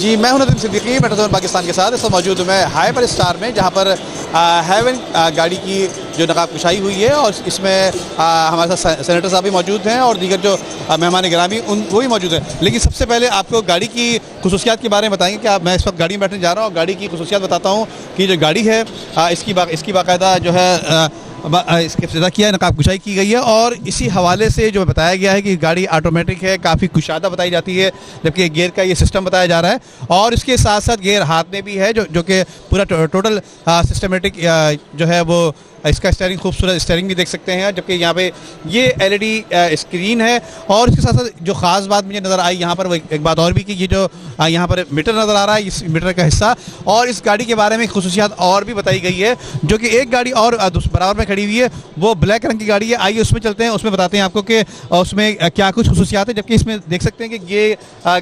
जी, मैं हूं नदीम सिद्दीकी, मेट्रो पाकिस्तान के साथ इस वक्त मौजूद हूं मैं हाइपर स्टार में, जहां पर हेवन गाड़ी की जो नकाब कुशाई हुई है और इसमें हमारे साथ सेनेटर साहब भी मौजूद हैं और दीगर जो मेहमान गिरामी वो भी मौजूद हैं। लेकिन सबसे पहले आपको गाड़ी की खुसूसियात के बारे में बताएंगे कि मैं इस वक्त गाड़ी में बैठने जा रहा हूँ और गाड़ी की खुसूसियात बताता हूँ कि जो गाड़ी है इसकी बाकायदा जो है इसके इब्तिदा किया है, नकाब कुशाई की गई है और इसी हवाले से जो बताया गया है कि गाड़ी ऑटोमेटिक है, काफ़ी कुशादा बताई जाती है, जबकि गियर का ये सिस्टम बताया जा रहा है और इसके साथ साथ गियर हाथ में भी है जो कि पूरा टोटल सिस्टमेटिक जो है वो इसका स्टीयरिंग, खूबसूरत स्टीयरिंग भी देख सकते हैं, जबकि यहाँ पे ये एलईडी स्क्रीन है। और इसके साथ साथ जो ख़ास बात मुझे नज़र आई यहाँ पर वो एक बात और भी कि ये जो यहाँ पर मीटर नज़र आ रहा है, इस मीटर का हिस्सा, और इस गाड़ी के बारे में खुसूसियात और भी बताई गई है, जो कि एक गाड़ी और बराबर में खड़ी हुई है, वो ब्लैक रंग की गाड़ी है। आइए उसमें चलते हैं, उसमें बताते हैं आपको कि उसमें क्या कुछ खुसूसियात है। जबकि इसमें देख सकते हैं कि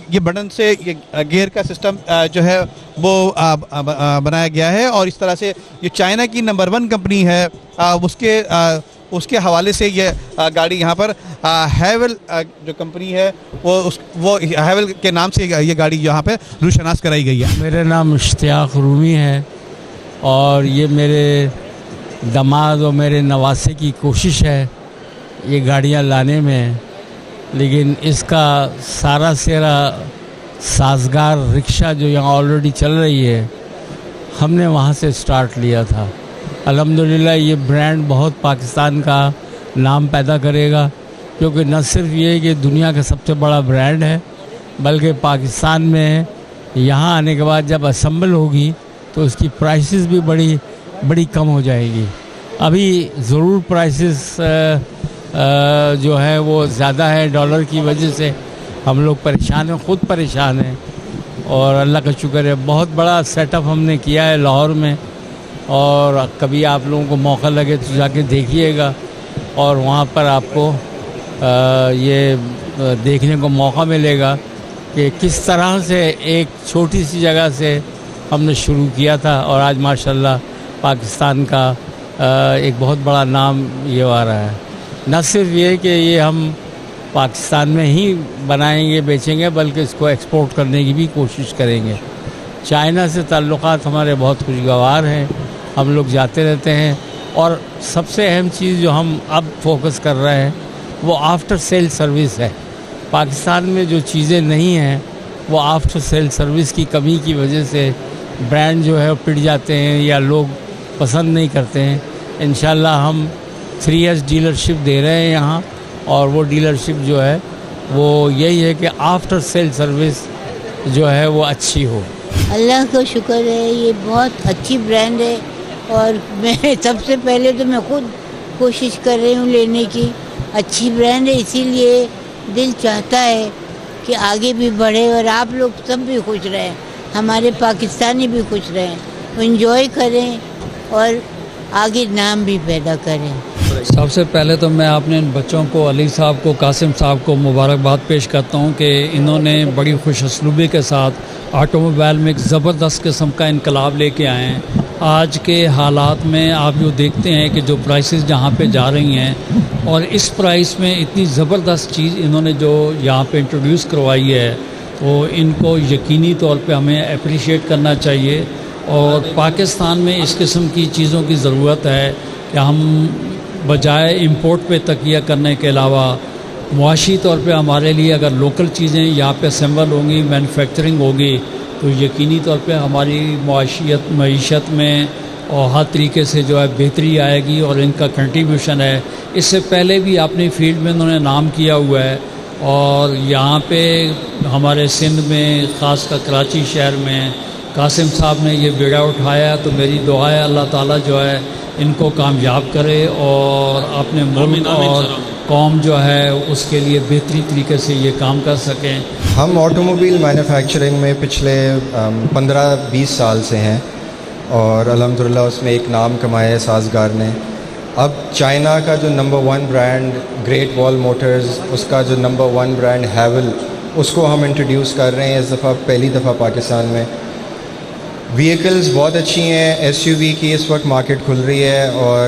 ये बटन से ये गियर का सिस्टम जो है वो बनाया गया है और इस तरह से ये चाइना की नंबर 1 कंपनी है उसके हवाले से ये गाड़ी यहाँ पर हैवेल जो कंपनी है वो हैवेल के नाम से ये गाड़ी यहाँ पे रूशनास कराई गई है। मेरा नाम इश्तियाक रूमी है और ये मेरे दामाद और मेरे नवासे की कोशिश है ये गाड़ियाँ लाने में, लेकिन इसका सारा सेरा साजगार रिक्शा जो यहाँ ऑलरेडी चल रही है, हमने वहाँ से स्टार्ट लिया था। अल्हम्दुलिल्लाह ये ब्रांड बहुत पाकिस्तान का नाम पैदा करेगा, क्योंकि न सिर्फ ये कि दुनिया का सबसे बड़ा ब्रांड है, बल्कि पाकिस्तान में यहाँ आने के बाद जब असेंबल होगी तो उसकी प्राइसेस भी बड़ी कम हो जाएगी। अभी ज़रूर प्राइसेस जो है वो ज़्यादा है, डॉलर की वजह से हम लोग परेशान हैं, ख़ुद परेशान हैं, और अल्लाह का शुक्र है बहुत बड़ा सेटअप हमने किया है लाहौर में, और कभी आप लोगों को मौका लगे तो जाके देखिएगा और वहाँ पर आपको ये देखने को मौका मिलेगा कि किस तरह से एक छोटी सी जगह से हमने शुरू किया था और आज माशाल्लाह पाकिस्तान का एक बहुत बड़ा नाम ये आ रहा है। न सिर्फ ये कि ये हम पाकिस्तान में ही बनाएंगे बेचेंगे, बल्कि इसको एक्सपोर्ट करने की भी कोशिश करेंगे। चाइना से ताल्लुक़ात हमारे बहुत खुशगवार हैं, हम लोग जाते रहते हैं, और सबसे अहम चीज़ जो हम अब फोकस कर रहे हैं वो आफ्टर सेल सर्विस है। पाकिस्तान में जो चीज़ें नहीं हैं वो आफ्टर सेल सर्विस की कमी की वजह से ब्रांड जो है वो पिट जाते हैं या लोग पसंद नहीं करते हैं। इंशाल्लाह हम 3S डीलरशिप दे रहे हैं यहाँ, और वो डीलरशिप जो है वो यही है कि आफ्टर सेल सर्विस जो है वो अच्छी हो। अल्लाह का शुक्र है, ये बहुत अच्छी ब्रांड है और मैं सबसे पहले तो मैं खुद कोशिश कर रही हूँ लेने की। अच्छी ब्रांड है, इसीलिए दिल चाहता है कि आगे भी बढ़े और आप लोग सब भी खुश रहें, हमारे पाकिस्तानी भी खुश रहें, एंजॉय करें और आगे नाम भी पैदा करें। सबसे पहले तो मैं अपने इन बच्चों को, अली साहब को, कासिम साहब को मुबारकबाद पेश करता हूँ कि इन्होंने बड़ी खुश असलूबी के साथ ऑटोमोबाइल में एक ज़बरदस्त किस्म का इनकलाब लेके आए हैं। आज के हालात में आप जो देखते हैं कि जो प्राइसेस जहाँ पे जा रही हैं, और इस प्राइस में इतनी ज़बरदस्त चीज़ इन्होंने जो यहाँ पे इंट्रोड्यूस करवाई है, तो इनको यकीनी तौर पे हमें अप्रिशिएट करना चाहिए। और पाकिस्तान में इस किस्म की चीज़ों की ज़रूरत है कि हम बजाय इंपोर्ट पे तकिया करने के अलावा मुआशी तौर पे हमारे लिए अगर लोकल चीज़ें यहाँ पे असेंबल होंगी, मैन्युफैक्चरिंग होगी, तो यकीनी तौर पे हमारी मईशत में और हर तरीके से जो है बेहतरी आएगी और इनका कंट्रीब्यूशन है। इससे पहले भी अपनी फील्ड में उन्होंने नाम किया हुआ है, और यहाँ पे हमारे सिंध में, ख़ासकर कराची शहर में कासिम साहब ने ये बेड़ा उठाया, तो मेरी दुआ है अल्लाह ताला जो है इनको कामयाब करे और अपने मुल्क और कौम जो है उसके लिए बेहतरीन तरीके से ये काम कर सकें। हम ऑटोमोबाइल मैन्युफैक्चरिंग में पिछले 15-20 साल से हैं और अल्हम्दुलिल्लाह उसमें एक नाम कमाया है साजगार ने। अब चाइना का जो number 1 brand great wall Motors, उसका जो नंबर 1 ब्रांड हैवेल, उसको हम इंट्रोड्यूस कर रहे हैं इस दफ़ा, पहली दफ़ा पाकिस्तान में। व्हीकल्स बहुत अच्छी हैं, एसयूवी की इस वक्त मार्केट खुल रही है, और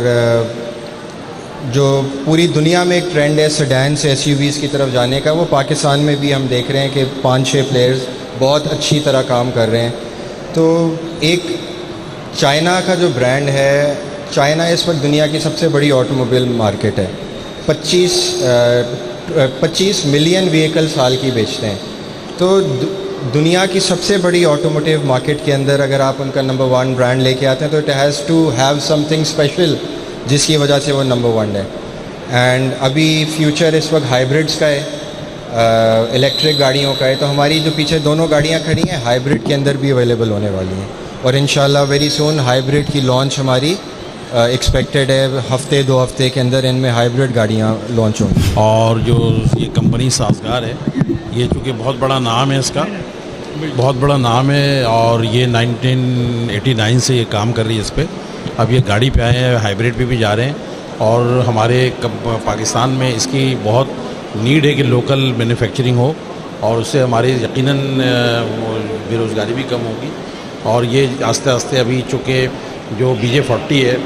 जो पूरी दुनिया में एक ट्रेंड है सेडान से एसयूवीज़ की तरफ जाने का, वो पाकिस्तान में भी हम देख रहे हैं कि 5-6 प्लेयर्स बहुत अच्छी तरह काम कर रहे हैं। तो एक चाइना का जो ब्रांड है, चाइना इस वक्त दुनिया की सबसे बड़ी ऑटोमोबाइल मार्केट है। 25 मिलियन व्हीकल साल की बेचते हैं। तो दुनिया की सबसे बड़ी ऑटोमोटिव मार्केट के अंदर अगर आप उनका नंबर 1 ब्रांड लेके आते हैं तो it has to have something special, जिसकी वजह से वो नंबर 1 है। एंड अभी फ्यूचर इस वक्त हाइब्रिड्स का है, इलेक्ट्रिक गाड़ियों का है। तो हमारी जो पीछे दोनों गाड़ियाँ खड़ी हैं हाइब्रिड के अंदर भी अवेलेबल होने वाली हैं, और इंशाल्लाह वेरी सून हाइब्रिड की लॉन्च हमारी एक्सपेक्टेड है। हफ्ते 2 हफ्ते के अंदर इनमें हाइब्रिड गाड़ियाँ लॉन्च होंगी। और जो ये कंपनी साज़गार है, ये चूँकि बहुत बड़ा नाम है, इसका बहुत बड़ा नाम है, और ये 1989 से ये काम कर रही है इस पर। अब ये गाड़ी पे आए हैं, हाइब्रिड पे भी जा रहे हैं, और हमारे पाकिस्तान में इसकी बहुत नीड है कि लोकल मैन्युफैक्चरिंग हो, और उससे हमारी यकीनन बेरोज़गारी भी कम होगी। और ये आस्ते आस्ते अभी चूँकि जो BJ40 है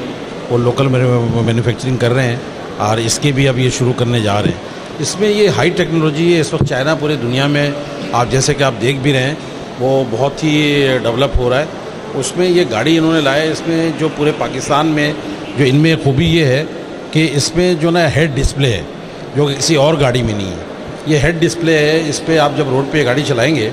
वो लोकल मैन्युफैक्चरिंग कर रहे हैं, और इसके भी अब ये शुरू करने जा रहे हैं। इसमें ये हाई टेक्नोलॉजी है। इस वक्त चाइना पूरे दुनिया में, आप जैसे कि आप देख भी रहे हैं, वो बहुत ही डेवलप हो रहा है। उसमें ये गाड़ी इन्होंने लाया है। इसमें जो पूरे पाकिस्तान में जो इनमें खूबी ये है कि इसमें जो ना हेड डिस्प्ले है, जो किसी और गाड़ी में नहीं है। ये हेड डिस्प्ले है, इस पर आप जब रोड पे गाड़ी चलाएंगे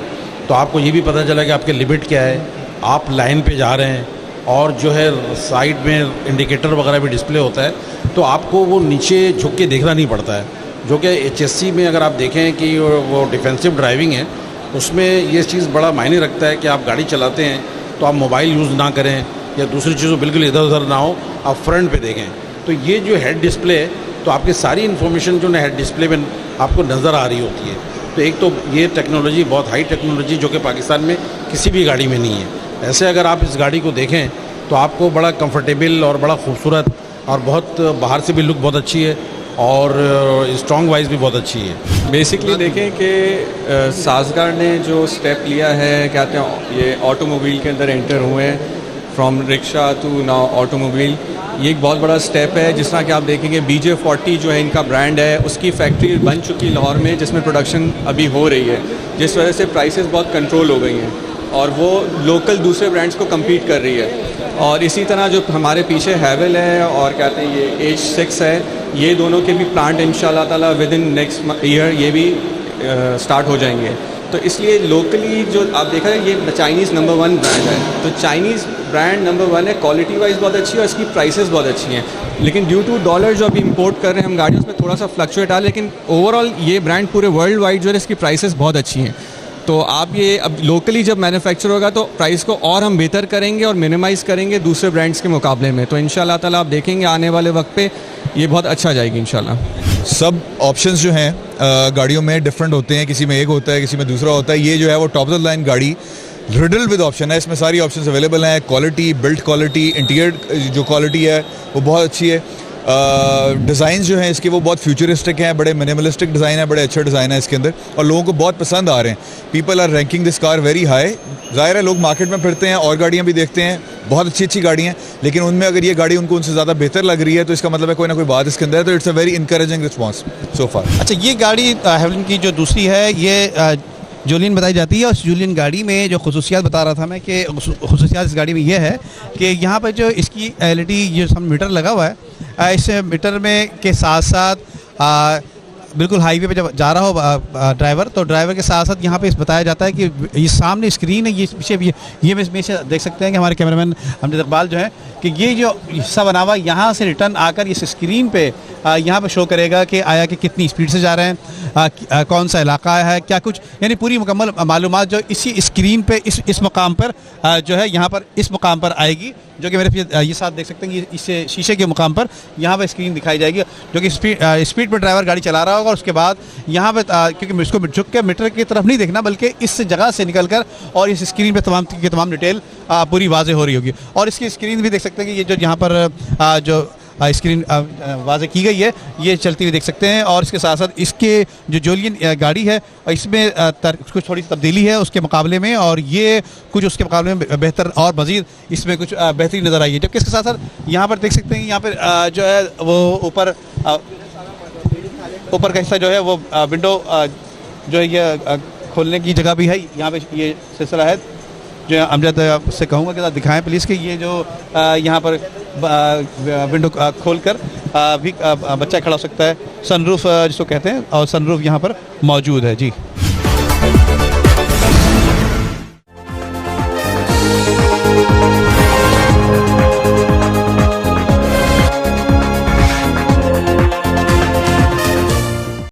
तो आपको ये भी पता चला कि आपके लिमिट क्या है, आप लाइन पे जा रहे हैं, और जो है साइड में इंडिकेटर वगैरह भी डिस्प्ले होता है, तो आपको वो नीचे झुक के देखना नहीं पड़ता है। जो कि HSC में अगर आप देखें कि वो डिफेंसिव ड्राइविंग है, उसमें ये चीज़ बड़ा मायने रखता है कि आप गाड़ी चलाते हैं तो आप मोबाइल यूज़ ना करें या दूसरी चीज़ों बिल्कुल इधर उधर ना हो, आप फ्रंट पे देखें। तो ये जो हेड डिस्प्ले है, तो आपकी सारी इन्फॉर्मेशन जो है हेड डिस्प्ले में आपको नज़र आ रही होती है। तो एक तो ये टेक्नोलॉजी बहुत हाई टेक्नोलॉजी, जो कि पाकिस्तान में किसी भी गाड़ी में नहीं है। ऐसे अगर आप इस गाड़ी को देखें तो आपको बड़ा कंफर्टेबल और बड़ा खूबसूरत, और बहुत बाहर से भी लुक बहुत अच्छी है, और स्ट्रॉन्ग वाइज भी बहुत अच्छी है। बेसिकली देखें कि साज़गार ने जो स्टेप लिया है, कहते हैं ये ऑटोमोबाइल के अंदर एंटर हुए हैं, from rickshaw to now automobile. ये एक बहुत बड़ा स्टेप है। जिस तरह कि आप देखेंगे BJ40 जो है इनका ब्रांड है, उसकी फैक्ट्री बन चुकी लाहौर में, जिसमें प्रोडक्शन अभी हो रही है, जिस वजह से प्राइसेस बहुत कंट्रोल हो गई हैं, और वो लोकल दूसरे ब्रांड्स को कम्पीट कर रही है। और इसी तरह जो हमारे पीछे हैवेल है और कहते हैं ये H6 है, ये दोनों के भी प्लांट इंशाल्लाह ताला विद इन नेक्स्ट ईयर ये भी स्टार्ट हो जाएंगे। तो इसलिए लोकली जो आप देखा है, ये चाइनीज़ नंबर 1 ब्रांड है। तो चाइनीज़ ब्रांड नंबर 1 है, क्वालिटी वाइज बहुत अच्छी है, और इसकी प्राइसेस बहुत अच्छी हैं। लेकिन ड्यू टू डॉलर जो अभी इंपोर्ट कर रहे हैं हम गाड़ियों, उसमें थोड़ा सा फ्लक्चुएट आ, लेकिन ओवरऑल ये ब्रांड पूरे वर्ल्ड वाइड जो है इसकी प्राइसेस बहुत अच्छी हैं। तो आप ये अब लोकली जब मैन्युफैक्चर होगा तो प्राइस को और हम बेहतर करेंगे और मिनिमाइज़ करेंगे दूसरे ब्रांड्स के मुकाबले में। तो इंशाल्लाह ताला आप देखेंगे आने वाले वक्त पे ये बहुत अच्छा जाएगी इंशाल्लाह। सब ऑप्शंस जो हैं गाड़ियों में डिफरेंट होते हैं, किसी में एक होता है, किसी में दूसरा होता है। ये जो है वो टॉप ऑफ द लाइन गाड़ी रिडल विद ऑप्शन है। इसमें सारी ऑप्शंस अवेलेबल हैं। क्वालिटी, बिल्ड क्वालिटी, इंटीरियर जो क्वालिटी है वो बहुत अच्छी है। डिज़ाइन जो हैं इसके वो बहुत फ्यूचरिस्टिक हैं, बड़े मिनिमलिस्टिक डिज़ाइन है, बड़े अच्छे डिज़ाइन है इसके अंदर, और लोगों को बहुत पसंद आ रहे हैं। People are ranking this car very high. ज़ाहिर है लोग मार्केट में फिरते हैं और गाड़ियाँ भी देखते हैं, बहुत अच्छी अच्छी गाड़ियाँ, लेकिन उनमें अगर ये गाड़ी उनको उनसे ज़्यादा बेहतर लग रही है तो इसका मतलब है कोई ना कोई बात इसके अंदर है। तो it's a very encouraging response so far. अच्छा, ये गाड़ी हेवलन की जो दूसरी है, ये जूलियन बताई जाती है, और जूलियन गाड़ी में जो खुसूसियात बता रहा था मैं कि खुसूसियात इस गाड़ी में ये है कि यहाँ पर जो इसकी LED जो मीटर लगा हुआ है, इस मीटर में के साथ साथ बिल्कुल हाईवे पे जब जा रहा हो ड्राइवर, तो ड्राइवर के साथ साथ यहाँ पे बताया जाता है कि ये सामने स्क्रीन है, ये पीछे ये में से देख सकते हैं कि हमारे कैमरामैन हमजद इकबाल जो है कि ये जो हिस्सा बना हुआ यहाँ से रिटर्न आकर इस स्क्रीन पे यहाँ पे शो करेगा कि आया कि कितनी स्पीड से जा रहे हैं, कौन सा इलाका है, क्या कुछ, यानी पूरी मुकम्मल मालूमात जो इसी स्क्रीन पे इस मुकाम पर जो है यहाँ पर इस मुकाम पर आएगी, जो कि मेरे ये साथ देख सकते हैं कि इस शीशे के मुकाम पर यहाँ पर स्क्रीन दिखाई जाएगी, जो कि स्पीड पर ड्राइवर गाड़ी चला रहा होगा। और उसके बाद यहाँ पर क्योंकि इसको झुक के मीटर की तरफ नहीं देखना, बल्कि इस जगह से निकल कर और इस स्क्रीन पर तमाम डिटेल पूरी वाजे हो रही होगी। और इसकी स्क्रीन भी देख सकते हैं कि ये जो यहाँ पर जो स्क्रीन वाज़े की गई है, ये चलती हुई देख सकते हैं। और इसके साथ साथ इसके जो जूलियन गाड़ी है, इसमें कुछ थोड़ी तब्दीली है उसके मुकाबले में, और ये कुछ उसके मुकाबले में बेहतर और मज़ीद इसमें कुछ बेहतरी नज़र आई है। जबकि इसके साथ साथ यहाँ पर देख सकते हैं, यहाँ पर जो है वो ऊपर का हिस्सा जो है वो विंडो जो है ये खोलने की जगह भी है यहाँ पे, ये सिलसिला है जो अमजद से कहूँगा कि दिखाएं प्लीज़ कि ये जो यहाँ पर विंडो खोलकर भी बच्चा खड़ा हो सकता है। सनरूफ जिसको कहते हैं, और सनरूफ यहाँ पर मौजूद है जी।